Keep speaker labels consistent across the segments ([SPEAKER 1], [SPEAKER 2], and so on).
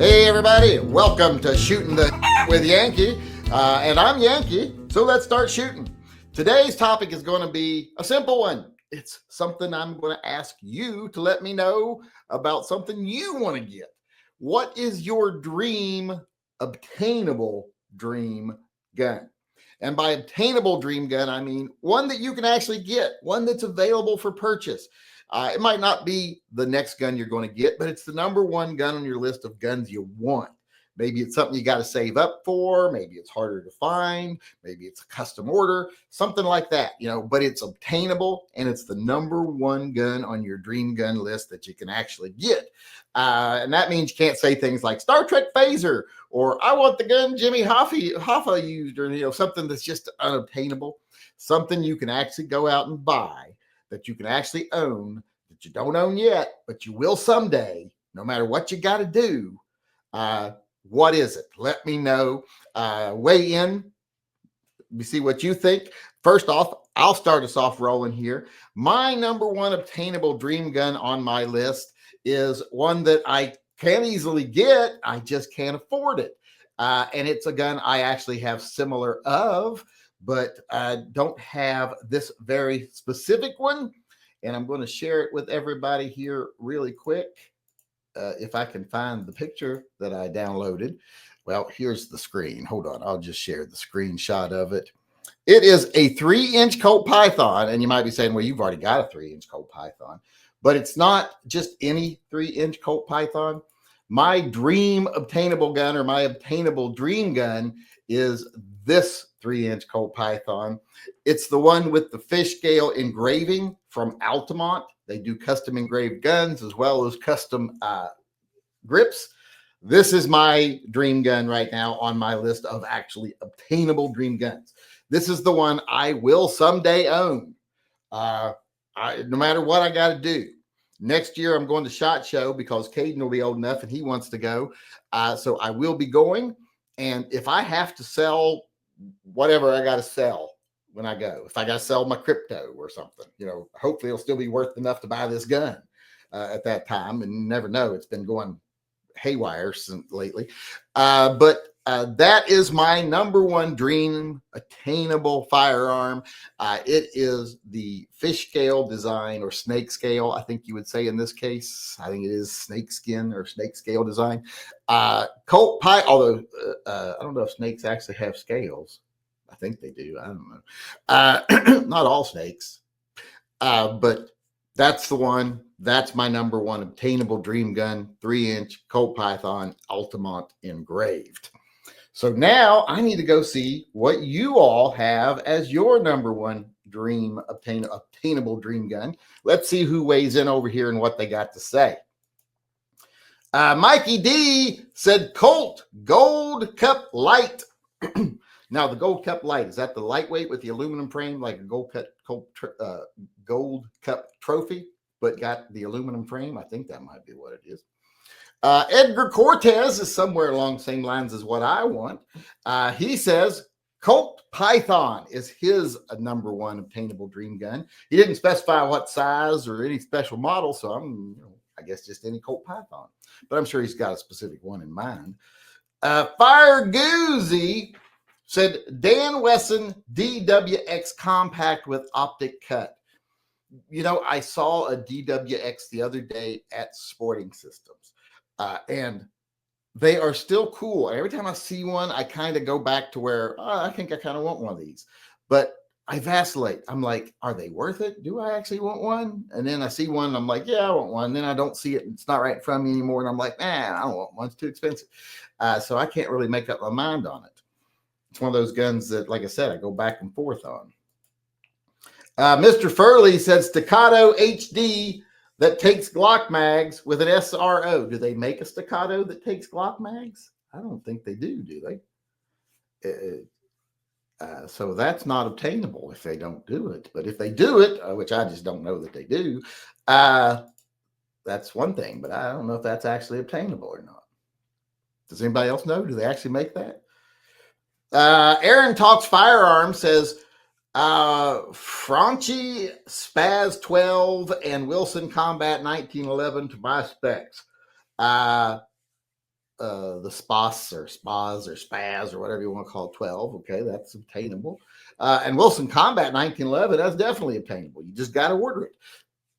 [SPEAKER 1] Hey everybody, welcome to Shooting the with Yankee, and I'm Yankee, so let's start shooting. Today's topic is going to be a simple one. It's something I'm going to ask you to let me know about something you want to get. What is your dream, obtainable dream gun? And by obtainable dream gun, I mean one that you can actually get, one that's available for purchase. It might not be the next gun you're going to get, but it's the number one gun on your list of guns you want. Maybe it's something you got to save up for. Maybe it's harder to find. Maybe it's a custom order, something like that, but it's obtainable and it's the number one gun on your dream gun list that you can actually get. And that means you can't say things like Star Trek Phaser or I want the gun Jimmy Hoffa used, or, something that's just unobtainable, something you can actually go out and buy, that you can actually own, that you don't own yet, but you will someday, no matter what you got to do. What is it? Let me know. Weigh in. We see what you think. First off, I'll start us off rolling here. My number one obtainable dream gun on my list is one that I can easily get. I just can't afford it. And it's a gun I actually have similar of, but I don't have this very specific one. And I'm going to share it with everybody here really quick. If I can find the picture that I downloaded. Well, here's the screen. Hold on. I'll just share the screenshot of it. It is a 3-inch Colt Python. And you might be saying, well, you've already got a 3-inch Colt Python. But it's not just any 3-inch Colt Python. My dream obtainable gun, or my obtainable dream gun, is this 3-inch Colt Python. It's the one with the fish scale engraving from Altamont. They do custom engraved guns as well as custom grips. This is my dream gun right now on my list of actually obtainable dream guns. This is the one I will someday own. No matter what I got to do. Next year, I'm going to SHOT Show because Caden will be old enough and he wants to go. So I will be going. And if I have to sell whatever I got to sell when I go, if I got to sell my crypto or something, hopefully it'll still be worth enough to buy this gun at that time. And you never know. It's been going haywire since lately. But that is my number one dream attainable firearm. It is the fish scale design, or snake scale, I think you would say in this case. I think it is snake skin or snake scale design. Colt Python, although I don't know if snakes actually have scales. I think they do. I don't know. Not all snakes. But that's the one. That's my number one obtainable dream gun, 3-inch Colt Python Altamont engraved. So now I need to go see what you all have as your number one dream obtainable dream gun. Let's see who weighs in over here and what they got to say. Mikey D said Colt Gold Cup Light. Now the Gold Cup Light, is that the lightweight with the aluminum frame, like a Gold Cup trophy, but got the aluminum frame? I think that might be what it is. Edgar Cortez is somewhere along the same lines as what I want. He says Colt Python is his number one obtainable dream gun. He didn't specify what size or any special model, so I guess just any Colt Python. But I'm sure he's got a specific one in mind. Fire Goozy said Dan Wesson DWX Compact with optic cut. I saw a DWX the other day at Sporting Systems. And they are still cool. Every time I see one, I kind of go back to where I think I kind of want one of these, but I vacillate. I'm like, are they worth it? Do I actually want one? And then I see one and I'm like, yeah, I want one. And then I don't see it. It's not right in front of me anymore. And I'm like, I don't want one. It's too expensive. So I can't really make up my mind on it. It's one of those guns that, like I said, I go back and forth on. Mr. Furley said Staccato HD that takes Glock mags with an SRO. Do they make a Staccato that takes Glock mags? I don't think they do they? So that's not obtainable if they don't do it. But if they do it, which I just don't know that they do, that's one thing. But I don't know if that's actually obtainable or not. Does anybody else know? Do they actually make that? Aaron Talks Firearms says, Franchi Spaz 12 and Wilson Combat 1911 to my specs. the spas or spaz or whatever you want to call it, 12. Okay, that's obtainable. And Wilson Combat 1911, that's definitely obtainable. You just got to order it.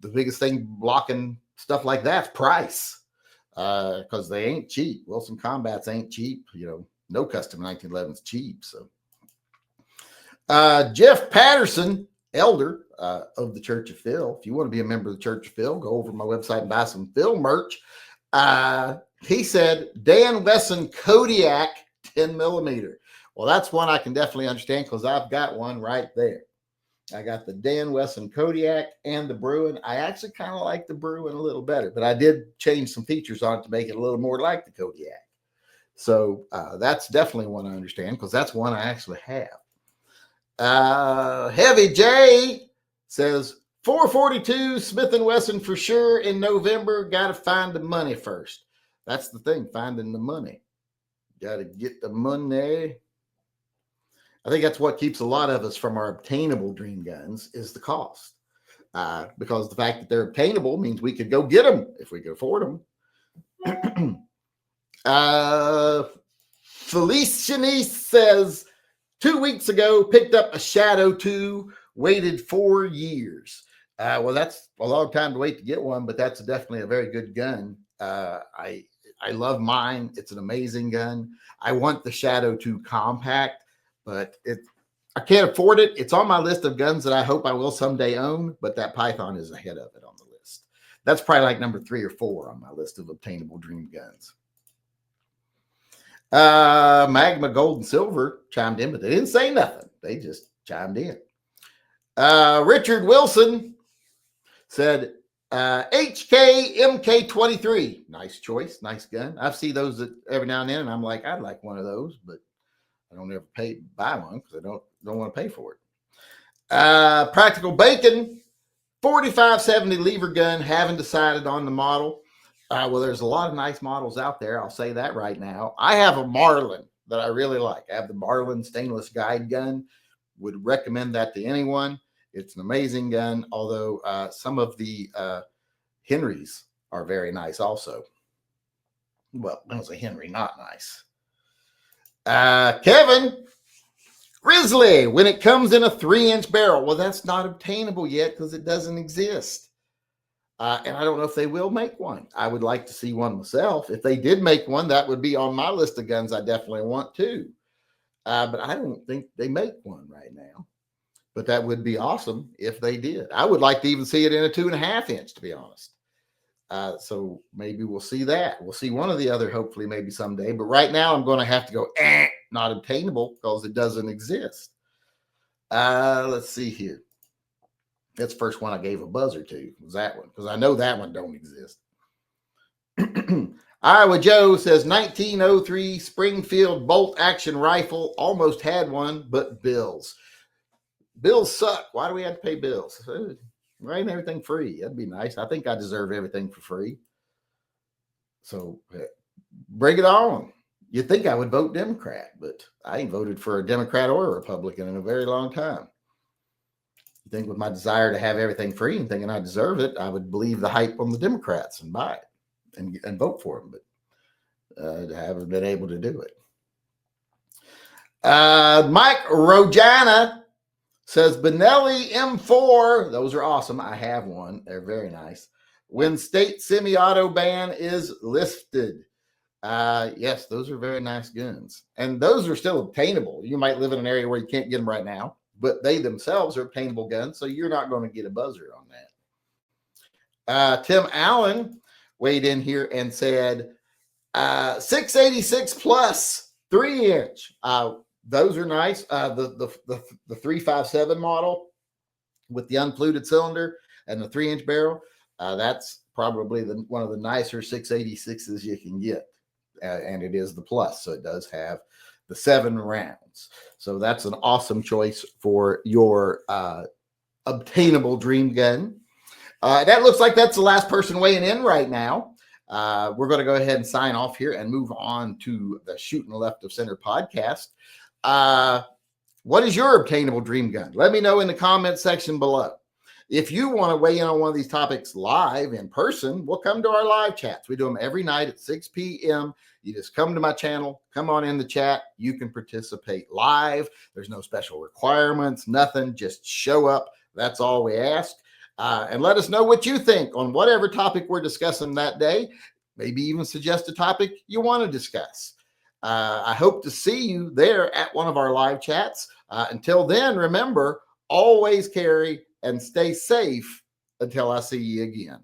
[SPEAKER 1] The biggest thing blocking stuff like that's price, because they ain't cheap. Wilson Combats ain't cheap. No custom 1911 is cheap. So Jeff Patterson, elder of the Church of Phil. If you want to be a member of the Church of Phil, go over to my website and buy some Phil merch. He said Dan Wesson Kodiak 10 millimeter. Well, that's one I can definitely understand because I've got one right there. I got the Dan Wesson Kodiak and the Bruin. I actually kind of like the Bruin a little better, but I did change some features on it to make it a little more like the Kodiak. So that's definitely one I understand because that's one I actually have. Heavy J says 442 Smith & Wesson for sure in November. Got to find the money first. That's the thing, finding the money. Got to get the money. I think that's what keeps a lot of us from our obtainable dream guns is the cost. Because the fact that they're obtainable means we could go get them if we could afford them. Felicianese says 2 weeks ago, picked up a Shadow 2, waited 4 years. Well, that's a long time to wait to get one, but that's definitely a very good gun. I love mine. It's an amazing gun. I want the Shadow 2 compact, but I can't afford it. It's on my list of guns that I hope I will someday own, but that Python is ahead of it on the list. That's probably like number 3 or 4 on my list of obtainable dream guns. Magma Gold and Silver chimed in, but they didn't say nothing. They just chimed in. Richard Wilson said HK MK23. Nice choice, nice gun. I see those every now and then, and I'm like, I'd like one of those, but I don't ever buy one because I don't want to pay for it. Practical Bacon 4570 lever gun. Haven't decided on the model. Well, there's a lot of nice models out there. I'll say that right now. I have a Marlin that I really like. I have the Marlin stainless guide gun. Would recommend that to anyone. It's an amazing gun, although some of the Henrys are very nice also. Well, that was a Henry, not nice. Kevin Grizzly, when it comes in a 3-inch barrel. Well, that's not obtainable yet because it doesn't exist. And I don't know if they will make one. I would like to see one myself. If they did make one, that would be on my list of guns I definitely want too. But I don't think they make one right now. But that would be awesome if they did. I would like to even see it in a 2.5 inch, to be honest. So maybe we'll see that. We'll see one or the other, hopefully, maybe someday. But right now, I'm going to have to go, not obtainable because it doesn't exist. Let's see here. That's the first one I gave a buzzer to, was that one, because I know that one don't exist. Iowa Joe says 1903 Springfield bolt action rifle. Almost had one, but bills. Bills suck. Why do we have to pay bills? Right, and everything free. That'd be nice. I think I deserve everything for free. So bring it on. You'd think I would vote Democrat, but I ain't voted for a Democrat or a Republican in a very long time. You think with my desire to have everything free and thinking I deserve it, I would believe the hype on the Democrats and buy it and vote for them, but I haven't been able to do it. Mike Rojana says Benelli M4. Those are awesome. I have one. They're very nice. When state semi-auto ban is lifted. Yes, those are very nice guns. And those are still obtainable. You might live in an area where you can't get them right now, but they themselves are obtainable guns, so you're not going to get a buzzer on that. Tim Allen weighed in here and said 686 plus 3-inch. Those are nice. The 357 model with the unfluted cylinder and the 3-inch barrel. That's probably one of the nicer 686s you can get. And it is the plus. So it does have the 7 rounds. So that's an awesome choice for your obtainable dream gun. That looks like that's the last person weighing in right now. We're going to go ahead and sign off here and move on to the Shooting Left of Center podcast. What is your obtainable dream gun? Let me know in the comment section below. If you want to weigh in on one of these topics live in person, well, come to our live chats. We do them every night at 6 p.m. You just come to my channel, come on in the chat. You can participate live. There's no special requirements, nothing. Just show up. That's all we ask. And let us know what you think on whatever topic we're discussing that day. Maybe even suggest a topic you want to discuss. I hope to see you there at one of our live chats. Until then, remember, always carry and stay safe until I see you again.